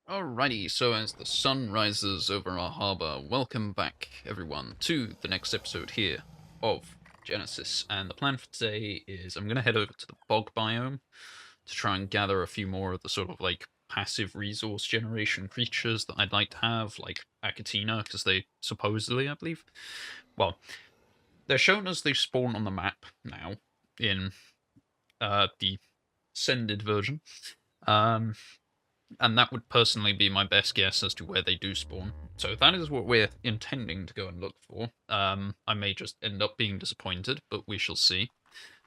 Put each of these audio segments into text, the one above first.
Alrighty, so as the sun rises over our harbour, welcome back, everyone, to the next episode here of Genesis. And the plan for today is I'm going to head over to the bog biome to try and gather a few more of the sort of like passive resource generation creatures that I'd like to have, like Achatina, because they supposedly, I believe, well, they're shown as they spawn on the map now in the Sended version. Um, and that would personally be my best guess as to where they do spawn. So that is what we're intending to go and look for. I may just end up being disappointed, but we shall see.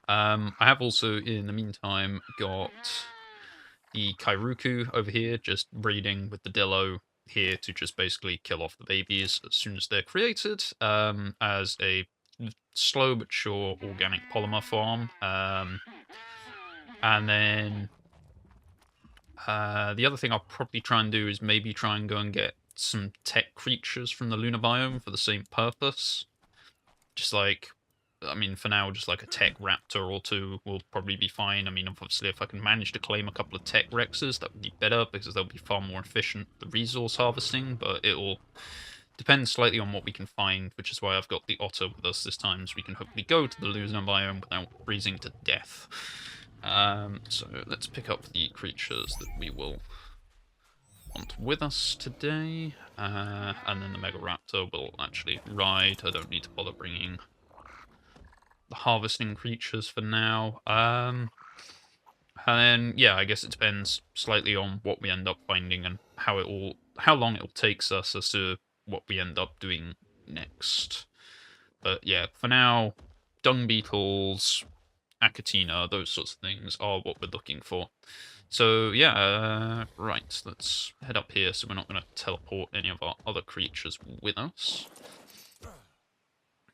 I have also, in the meantime, got the Kairuku over here, just breeding with the Dillo here to just basically kill off the babies as soon as they're created, as a slow but sure organic polymer farm. And then the other thing I'll probably try and do is maybe try and go and get some tech creatures from the lunar biome for the same purpose. Just like, I mean, for now, just like a tech raptor or two will probably be fine. I mean, obviously, if I can manage to claim a couple of tech rexes, that would be better because they'll be far more efficient at the resource harvesting, but it'll depend slightly on what we can find, which is why I've got the otter with us this time, so we can hopefully go to the lunar biome without freezing to death. So let's pick up the creatures that we will want with us today, and then the Mega Raptor will actually ride. I don't need to bother bringing the harvesting creatures for now. And then, yeah, I guess it depends slightly on what we end up finding and how long it will take us as to what we end up doing next. But yeah, for now, dung beetles, Achatina, those sorts of things are what we're looking for. So yeah, right, let's head up here so we're not going to teleport any of our other creatures with us.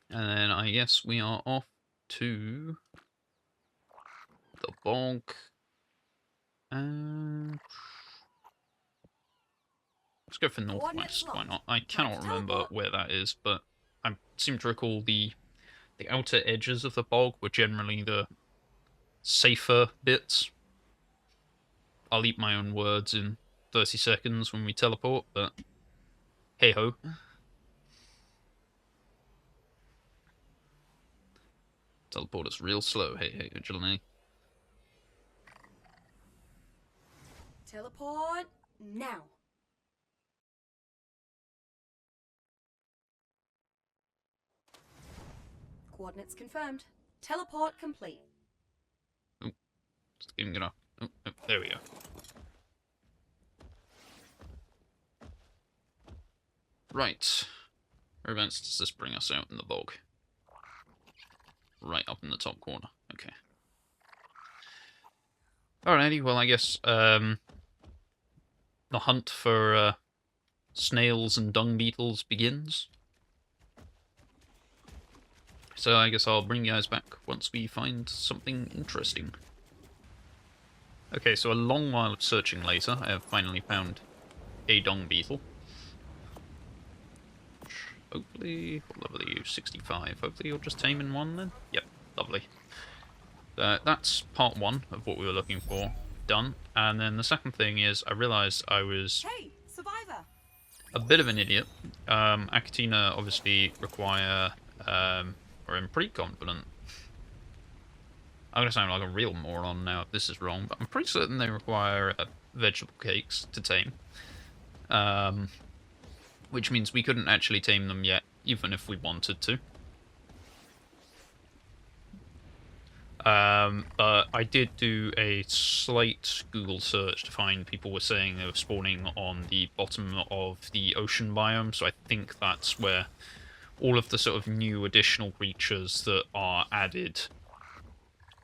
And then I guess we are off to the bog. And let's go for northwest, why not? I cannot remember where that is, but I seem to recall the outer edges of the bog were generally the safer bits. I'll eat my own words in 30 seconds when we teleport, but hey ho. Teleport us real slow, hey vigilante. Teleport now. Coordinates confirmed. Teleport complete. Oh, it's even gonna. Oh, there we go. Right. Whereabouts does this bring us out in the bog? Right up in the top corner. Okay. Alrighty, well, I guess the hunt for snails and dung beetles begins. So I guess I'll bring you guys back once we find something interesting. Okay, so a long while of searching later, I have finally found a dung beetle. Hopefully, what level are you? 65. Hopefully you'll just tame in one then? Yep, lovely. That's part one of what we were looking for done. And then the second thing is I realised I was a bit of an idiot. Achatina obviously require, or I'm pretty confident. I'm going to sound like a real moron now if this is wrong, but I'm pretty certain they require vegetable cakes to tame. Which means we couldn't actually tame them yet, even if we wanted to. But I did do a slight Google search to find people were saying they were spawning on the bottom of the ocean biome, so I think that's where all of the sort of new additional creatures that are added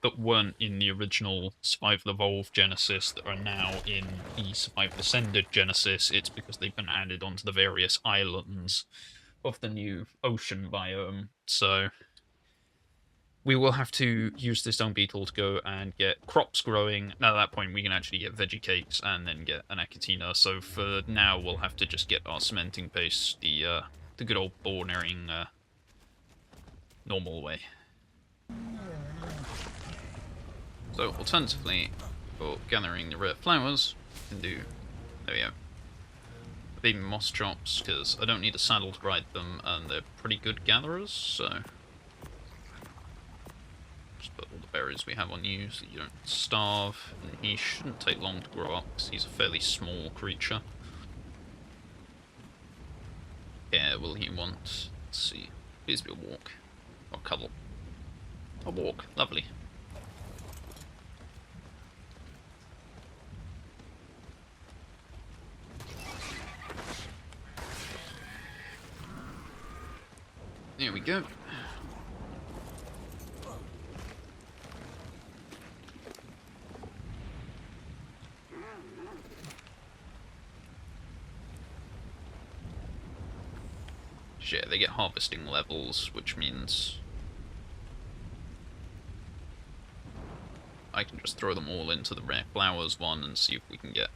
that weren't in the original Survival Evolved Genesis that are now in the Survival Ascended Genesis, it's because they've been added onto the various islands of the new ocean biome. So we will have to use this dung beetle to go and get crops growing. Now at that point we can actually get veggie cakes and then get an Achatina. So for now we'll have to just get our cementing paste the good old boring normal way. So alternatively, for gathering the rare flowers, we can do, there we go, baby moss chops, because I don't need a saddle to ride them, and they're pretty good gatherers, so... Just put all the berries we have on you, so you don't starve, and he shouldn't take long to grow up, because he's a fairly small creature. Yeah, will he want... Let's see. Please be a walk. Or cuddle. A walk. Lovely. There we go. Yeah, they get harvesting levels, which means I can just throw them all into the rare flowers one and see if we can get...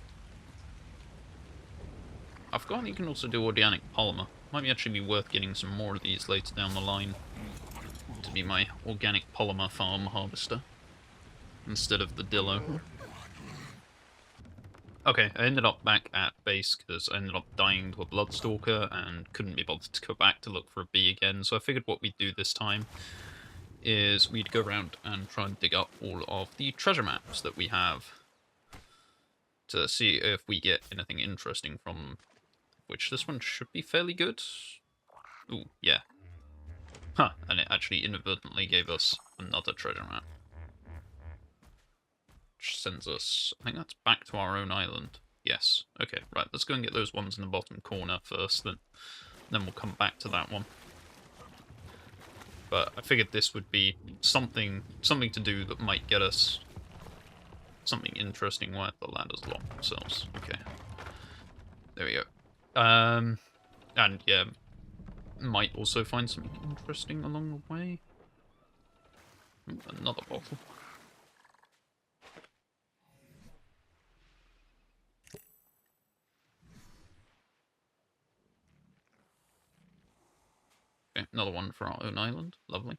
I've forgotten you can also do organic polymer. Might actually be worth getting some more of these later down the line to be my organic polymer farm harvester instead of the dillo. Okay, I ended up back at base because I ended up dying to a Bloodstalker and couldn't be bothered to go back to look for a bee again, so I figured what we'd do this time is we'd go around and try and dig up all of the treasure maps that we have to see if we get anything interesting from which this one should be fairly good. Ooh, yeah. Huh, and it actually inadvertently gave us another treasure map. Which sends us, I think that's back to our own island. Yes. Okay, right, let's go and get those ones in the bottom corner first, then we'll come back to that one. But I figured this would be something to do that might get us something interesting while the ladders lock themselves. Okay. There we go. And yeah, might also find something interesting along the way. Ooh, another bottle. Okay, another one for our own island. Lovely.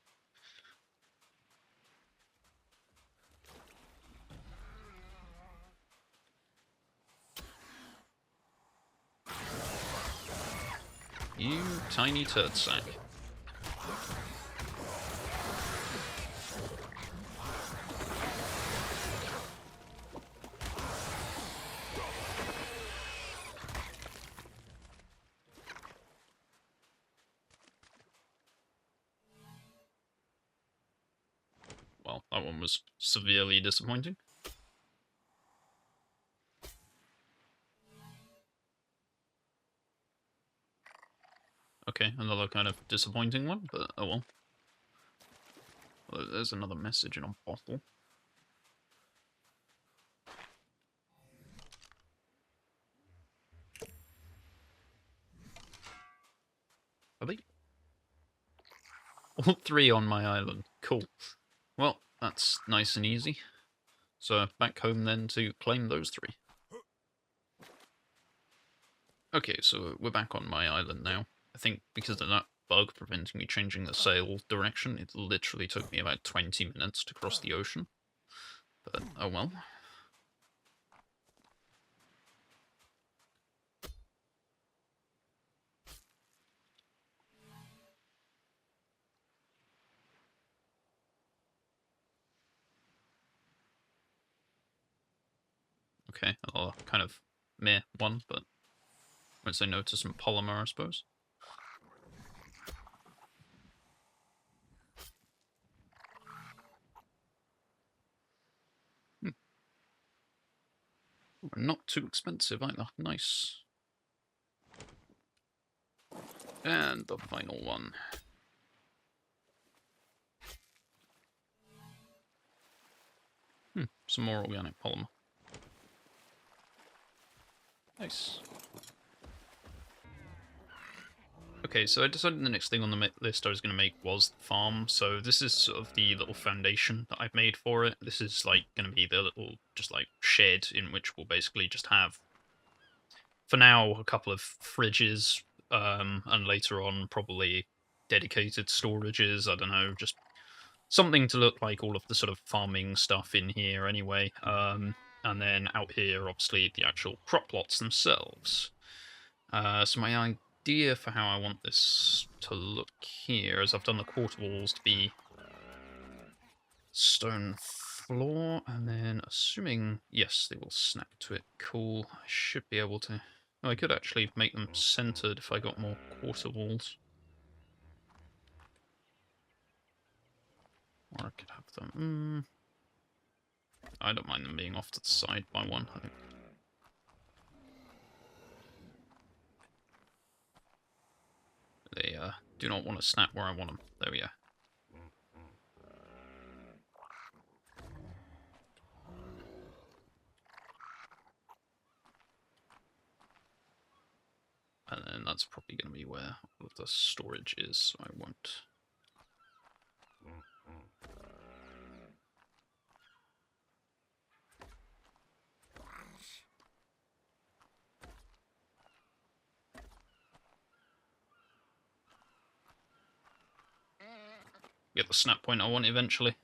You tiny turd sack. Well, that one was severely disappointing. Okay, another kind of disappointing one, but oh well. Well, there's another message in a bottle. Are they? All three on my island. Cool. Well, that's nice and easy. So back home then to claim those three. Okay, so we're back on my island now. I think because of that bug preventing me changing the sail direction, it literally took me about 20 minutes to cross the ocean. But, oh well. Okay, another kind of meh one, but won't say no to some polymer, I suppose. Not too expensive either. Nice. And the final one. Some more organic polymer. Nice. Okay, so I decided the next thing on the list I was going to make was the farm. So this is sort of the little foundation that I've made for it. This is like going to be the little just like shed in which we'll basically just have, for now, a couple of fridges, and later on probably dedicated storages. I don't know, just something to look like all of the sort of farming stuff in here anyway. And then out here, obviously, the actual crop plots themselves. So my idea for how I want this to look here is I've done the quarter walls to be stone floor, and then assuming, yes, they will snap to it. Cool. I should be able to... Oh, I could actually make them centered if I got more quarter walls. Or I could have them... I don't mind them being off to the side by one, I think. They do not want to snap where I want them. There we go. And then that's probably going to be where all of the storage is, so I won't... Get the snap point I want eventually.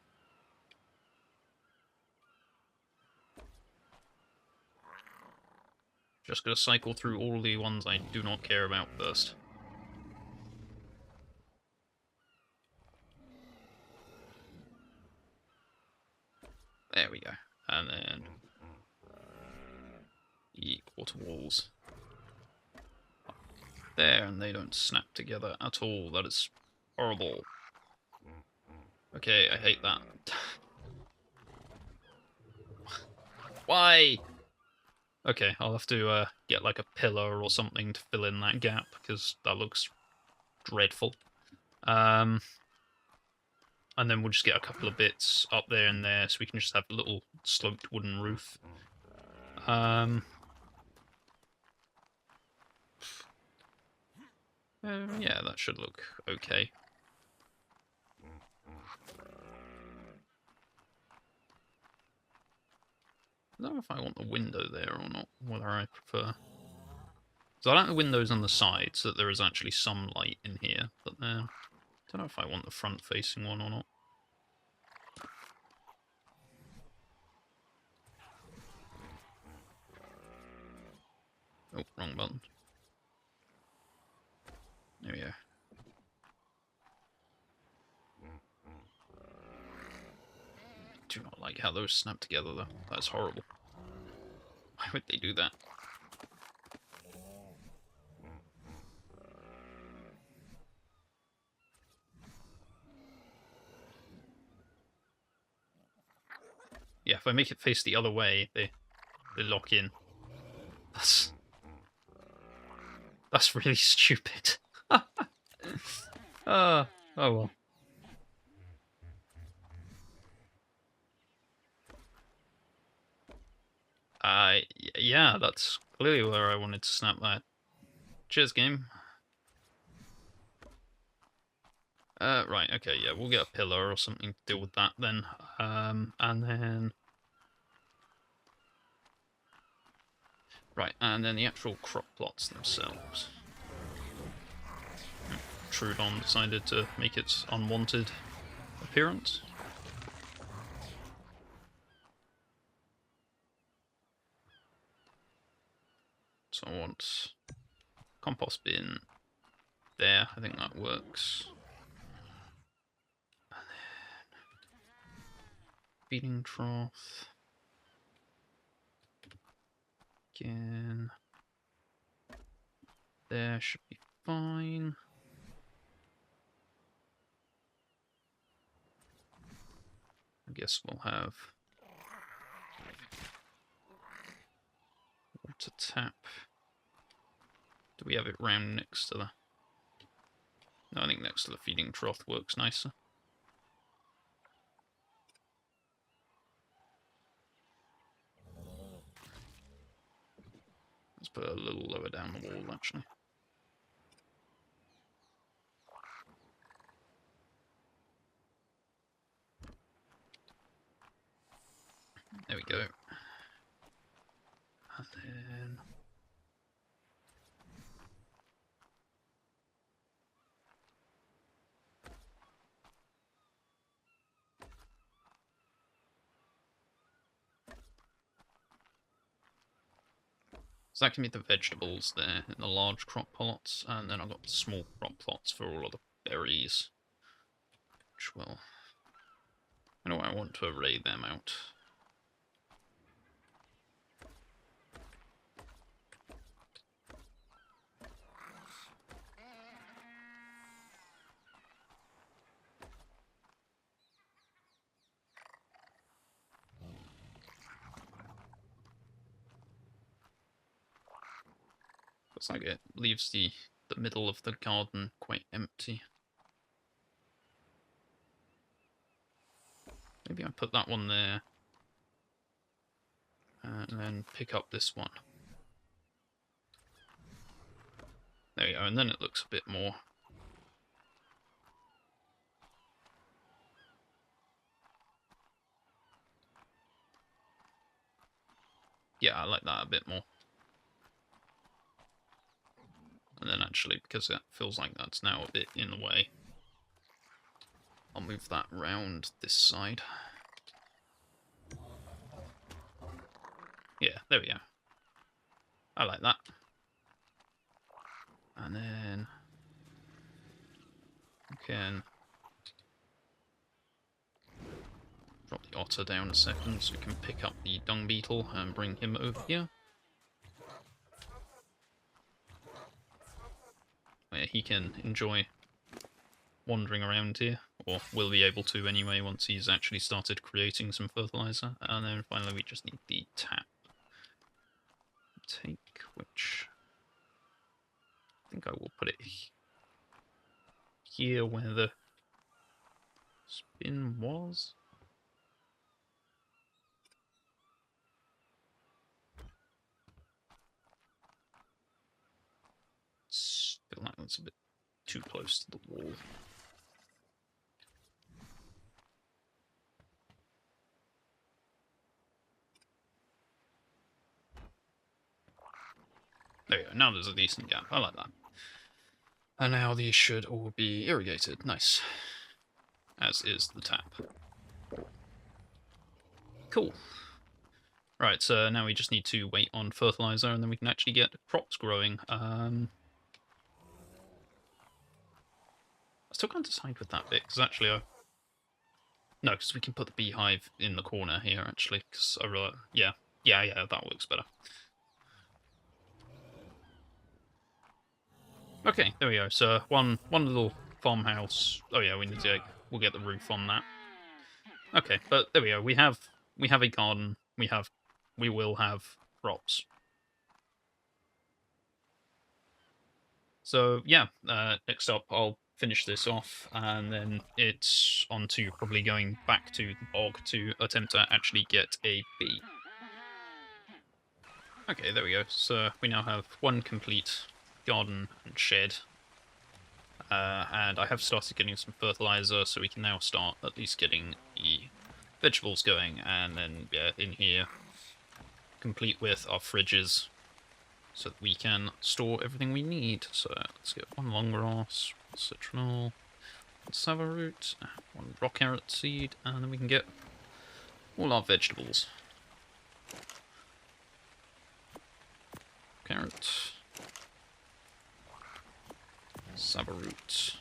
Just gonna cycle through all the ones I do not care about first. There we go. And then... the quarter walls. There, and they don't snap together at all. That is horrible. Okay, I hate that. Why? Okay, I'll have to get like a pillar or something to fill in that gap, because that looks dreadful. And then we'll just get a couple of bits up there and there, so we can just have a little sloped wooden roof. Yeah, that should look okay. I don't know if I want the window there or not, whether I prefer... So I like the windows on the side, so that there is actually some light in here, but I don't know if I want the front-facing one or not. Oh, wrong button. There we go. I do not like how those snap together, though. That's horrible. Why would they do that? Yeah, if I make it face the other way, they lock in. That's really stupid. Oh well. Yeah, that's clearly where I wanted to snap that. Cheers, game. Right, okay, yeah, we'll get a pillar or something to deal with that then. And then... Right, and then the actual crop plots themselves. Trudon decided to make its unwanted appearance. So I want compost bin there, I think that works. And then feeding trough. Again. There should be fine. I guess we'll have water tap. Do we have it round next to the... No, I think next to the feeding trough works nicer. Let's put it a little lower down the wall, actually. There we go. And then... So that can be the vegetables there in the large crop plots, and then I've got the small crop plots for all of the berries. Which will... I know I want to array them out. Looks like it leaves the middle of the garden quite empty. Maybe I put that one there. And then pick up this one. There we go, and then it looks a bit more. Yeah, I like that a bit more. And then actually, because it feels like that's now a bit in the way, I'll move that round this side. Yeah, there we go. I like that. And then we can drop the otter down a second so we can pick up the dung beetle and bring him over here. Where he can enjoy wandering around here, or will be able to anyway once he's actually started creating some fertilizer. And then finally we just need the tap. Take which... I think I will put it here where the spin was. Feel like that's a bit too close to the wall. There we go, now there's a decent gap, I like that. And now these should all be irrigated, nice. As is the tap. Cool. Right, so now we just need to wait on fertilizer and then we can actually get crops growing. I still can't decide with that bit, because actually no, because we can put the beehive in the corner here, actually, because I really... Yeah, that works better. Okay, there we go. So one little farmhouse. Oh yeah, we need to... We'll get the roof on that. Okay, but there we go. We have a garden. We will have crops. So yeah, next up I'll finish this off, and then it's on to probably going back to the bog to attempt to actually get a bee. Okay, there we go. So we now have one complete garden and shed. And I have started getting some fertilizer, so we can now start at least getting the vegetables going. And then, yeah, in here, complete with our fridges, so that we can store everything we need. So let's get one long grass, one citronal, one sava root, one rock carrot seed, and then we can get all our vegetables. Carrot, sava root,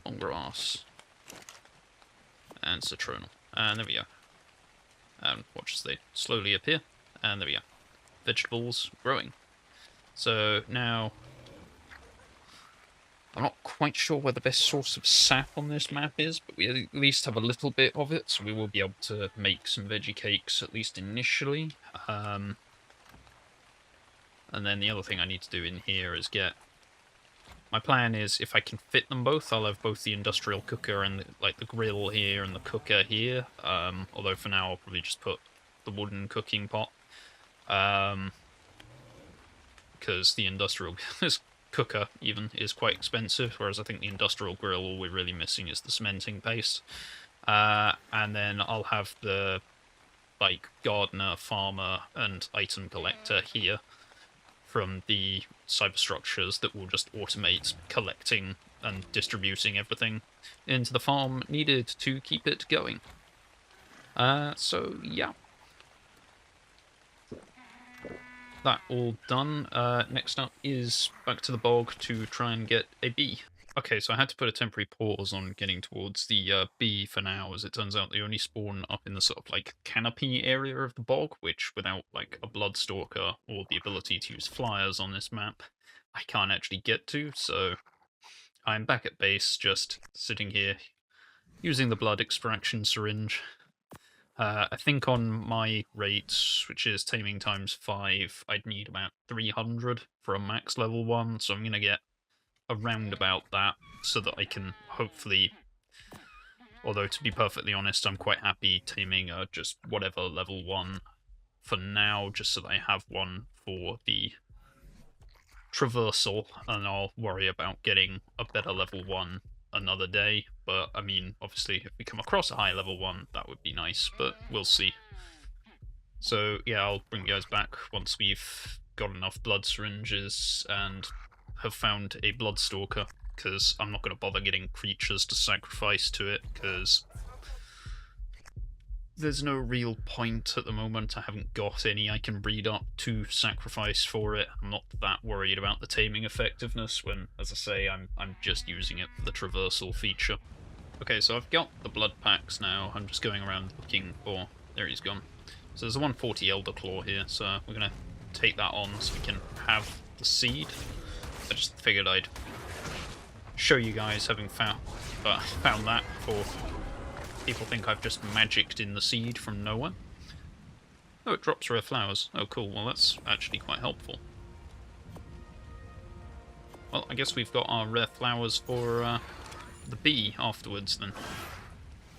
long grass, and citronal. And there we go. And watch as they slowly appear. And there we go. Vegetables growing. So now, I'm not quite sure where the best source of sap on this map is, but we at least have a little bit of it, so we will be able to make some veggie cakes, at least initially. And then the other thing I need to do in here is get... My plan is, if I can fit them both, I'll have both the industrial cooker and the grill here and the cooker here. Although for now I'll probably just put the wooden cooking pot. Because the industrial cooker even is quite expensive, whereas I think the industrial grill, all we're really missing is the cementing paste. And then I'll have the gardener, farmer, and item collector here from the cyberstructures that will just automate collecting and distributing everything into the farm needed to keep it going. So yeah. that all done. Next up is back to the bog to try and get a bee. Okay, so I had to put a temporary pause on getting towards the bee for now, as it turns out they only spawn up in the sort of like canopy area of the bog, which without like a Bloodstalker or the ability to use flyers on this map, I can't actually get to, so I'm back at base, just sitting here using the blood extraction syringe. I think on my rate, which is taming times 5, I'd need about 300 for a max level 1, so I'm going to get around about that so that I can hopefully, although to be perfectly honest, I'm quite happy taming just whatever level 1 for now, just so that I have one for the traversal, and I'll worry about getting a better level 1 another day. But I mean, obviously if we come across a high level 1, that would be nice, but we'll see. So yeah, I'll bring you guys back once we've got enough blood syringes and have found a Bloodstalker, because I'm not going to bother getting creatures to sacrifice to it, because there's no real point at the moment. I haven't got any I can breed up to sacrifice for it. I'm not that worried about the taming effectiveness when, as I say, I'm just using it for the traversal feature. Okay, so I've got the blood packs now. I'm just going around looking for... There he's gone. So there's a 140 Elder Claw here, so we're going to take that on so we can have the seed. I just figured I'd show you guys having found that before people think I've just magicked in the seed from nowhere. Oh, it drops rare flowers. Oh, cool. Well, that's actually quite helpful. Well, I guess we've got our rare flowers for the bee afterwards, then.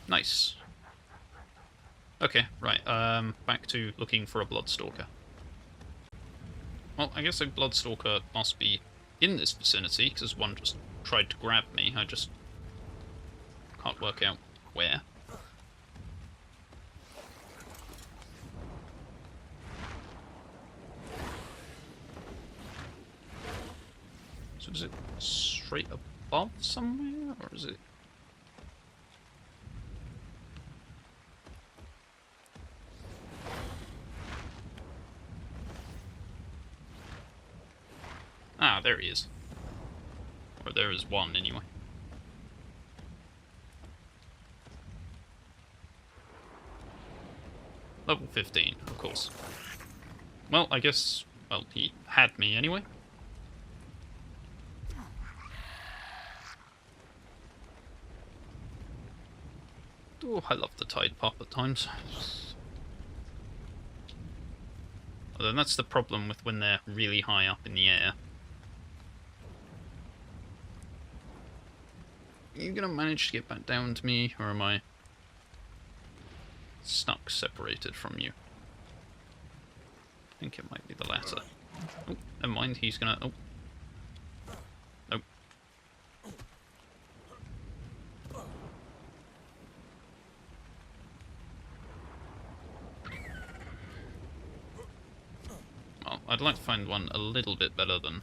Nice. Okay, right. Back to looking for a Bloodstalker. Well, I guess a Bloodstalker must be in this vicinity, because one just tried to grab me. I just can't work out where. So is it straight above somewhere, or is it... Ah, there he is. Or there is one, anyway. Level 15, of course. Well, I guess... Well, he had me anyway. Oh, I love the Tide Pop at times. Although that's the problem with when they're really high up in the air. Are you gonna manage to get back down to me, or am I stuck, separated from you? I think it might be the latter. Oh, never mind, he's gonna... Oh. Nope. Well, I'd like to find one a little bit better than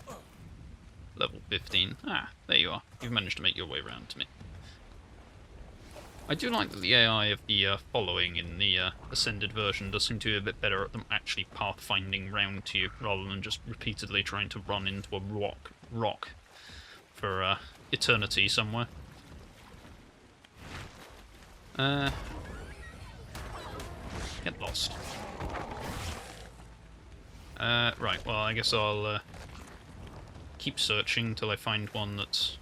level 15. Ah, there you are. You've managed to make your way around to me. I do like that the AI of the following in the Ascended version does seem to be a bit better at them actually pathfinding round to you, rather than just repeatedly trying to run into a rock for eternity somewhere. Get lost. Right, well, I guess I'll keep searching till I find one that's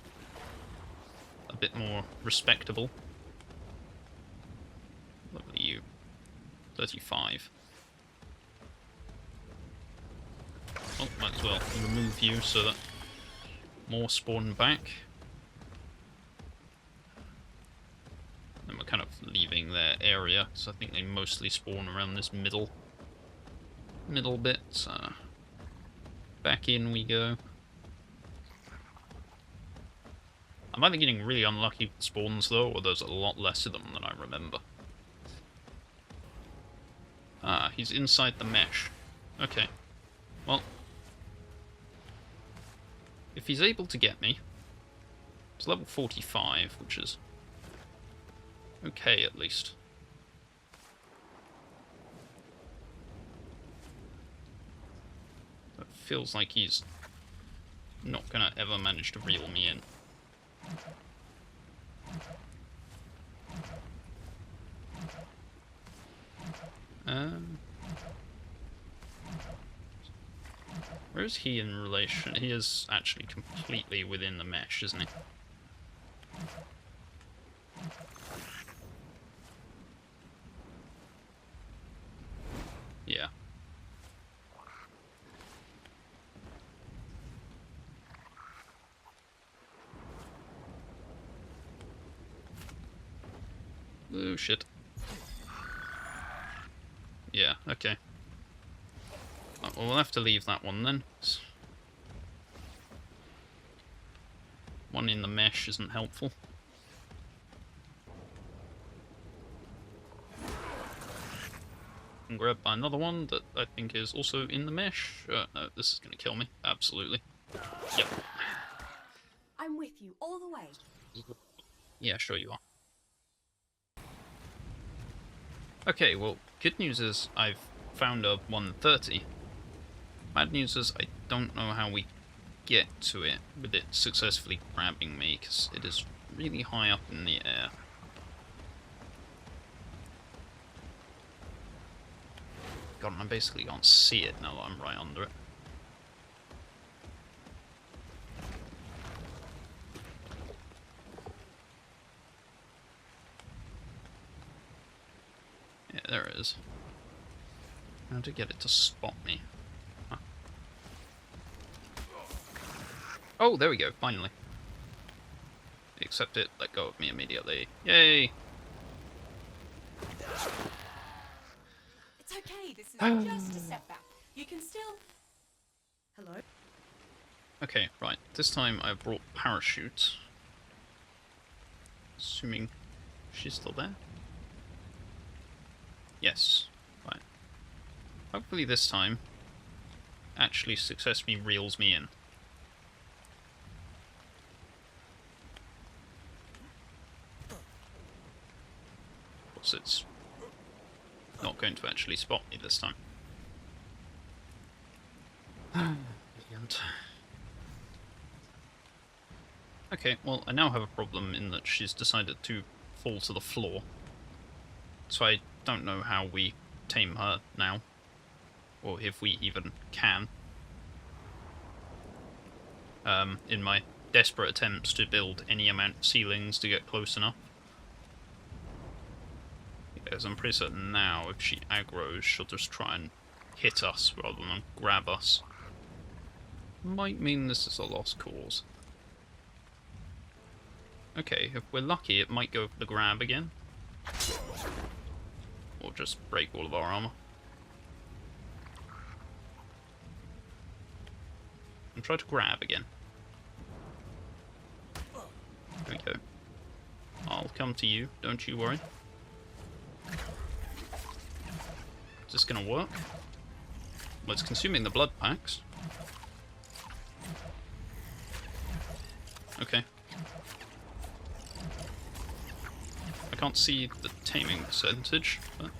a bit more respectable. Look at you. 35. Oh, might as well remove you so that more spawn back. And we're kind of leaving their area, so I think they mostly spawn around this middle bit. So back in we go. I'm either getting really unlucky with spawns though, or there's a lot less of them than I remember. Ah, he's inside the mesh. Okay. Well, if he's able to get me, it's level 45, which is okay at least. feels like he's not gonna ever manage to reel me in. Where is he in relation? He is actually completely within the mesh, isn't he? Yeah. Oh, shit. Yeah, okay. Well, we'll have to leave that one then. One in the mesh isn't helpful. And grab another one that I think is also in the mesh. No, this is going to kill me. Absolutely. Yep. I'm with you all the way. Yeah, sure you are. Okay, well, good news is I've found a 130. Bad news is I don't know how we get to it with it successfully grabbing me, because it is really high up in the air. God, I basically can't see it now that I'm right under it. Yeah, there it is. How to get it to spot me? Huh. Oh, there we go, finally. Accept it, let go of me immediately. Yay! It's okay, this is just a setback. You can still... Hello? Okay, right. This time I brought parachute. Assuming she's still there. Yes. Right. Hopefully this time actually successfully reels me in. Of course, it's not going to actually spot me this time. Brilliant. Okay, well, I now have a problem in that she's decided to fall to the floor. So I don't know how we tame her now. Or if we even can. In my desperate attempts to build any amount of ceilings to get close enough. Because I'm pretty certain now, if she aggroes, she'll just try and hit us rather than grab us. Might mean this is a lost cause. Okay, if we're lucky, it might go for the grab again. Or just break all of our armor. And try to grab again. There we go. I'll come to you, don't you worry. Is this gonna work? Well, it's consuming the blood packs. Okay. I can't see the taming percentage, but...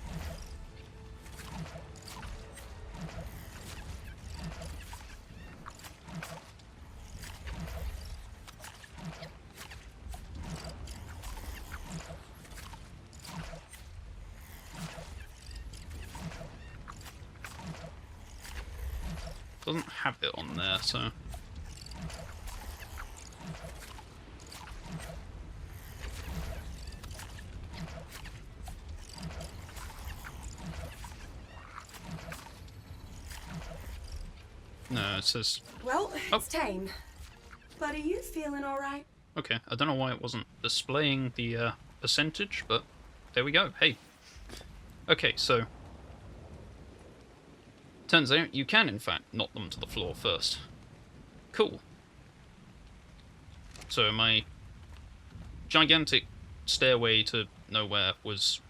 doesn't have it on there, so... No, it says... Well, it's tame. But are you feeling alright? Okay, I don't know why it wasn't displaying the percentage, but there we go. Hey. Okay, so... turns out you can, in fact, knock them to the floor first. Cool. So my gigantic stairway to nowhere was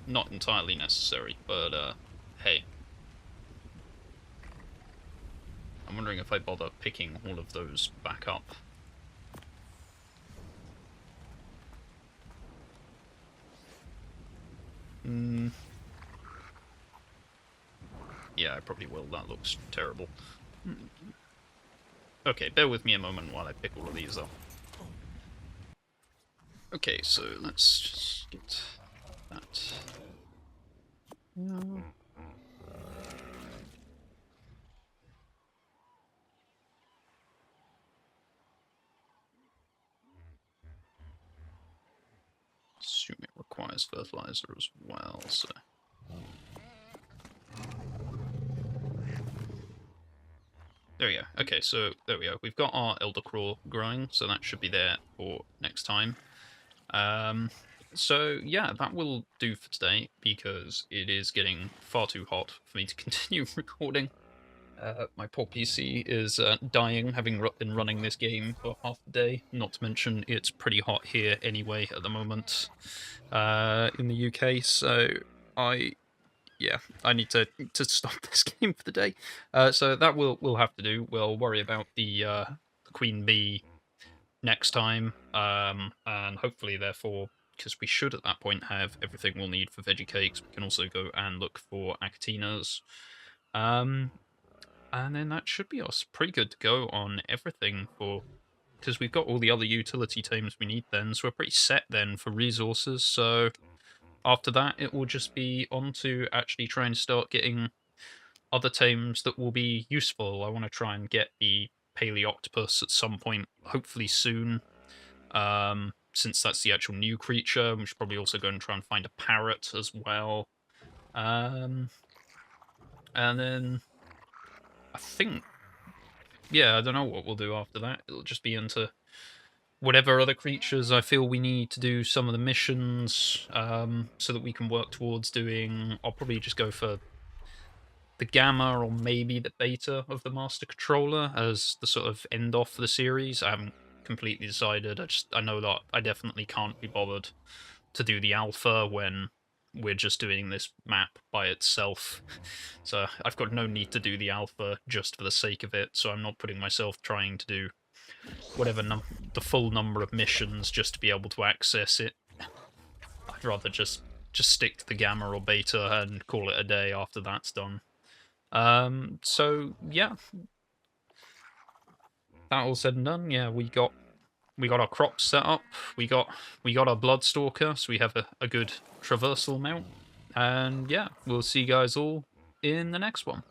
not entirely necessary, but, hey. I'm wondering if I bother picking all of those back up. Yeah, I probably will. That looks terrible. Okay, bear with me a moment while I pick all of these up. Okay, so let's just get that. No. Assume it requires fertilizer as well, so. There we go. Okay, so there we go. We've got our Elder Crawl growing, so that should be there for next time. So yeah, that will do for today, because it is getting far too hot for me to continue recording. My poor PC is dying, having been running this game for half the day. Not to mention, it's pretty hot here anyway at the moment in the UK. So I need to stop this game for the day. So that we'll have to do. We'll worry about the queen bee next time, and hopefully, therefore, because we should at that point have everything we'll need for veggie cakes, we can also go and look for acatinas. And then that should be us pretty good to go on everything for, because we've got all the other utility tames we need then, so we're pretty set then for resources. So after that, it will just be on to actually trying to start getting other tames that will be useful. I want to try and get the Paleoctopus at some point, hopefully soon, since that's the actual new creature. We should probably also go and try and find a parrot as well. And then I think, yeah, I don't know what we'll do after that. It'll just be into whatever other creatures I feel we need to do some of the missions, so that we can work towards doing. I'll probably just go for the Gamma or maybe the Beta of the Master Controller as the sort of end off for the series. I haven't completely decided. I know that I definitely can't be bothered to do the Alpha when we're just doing this map by itself. So I've got no need to do the Alpha just for the sake of it, so I'm not putting myself trying to do whatever the full number of missions just to be able to access it. I'd rather just stick to the Gamma or Beta and call it a day after that's done. So yeah, that all said and done, yeah, we got our crops set up, we got our Bloodstalker, so we have a good traversal mount, and yeah, we'll see you guys all in the next one.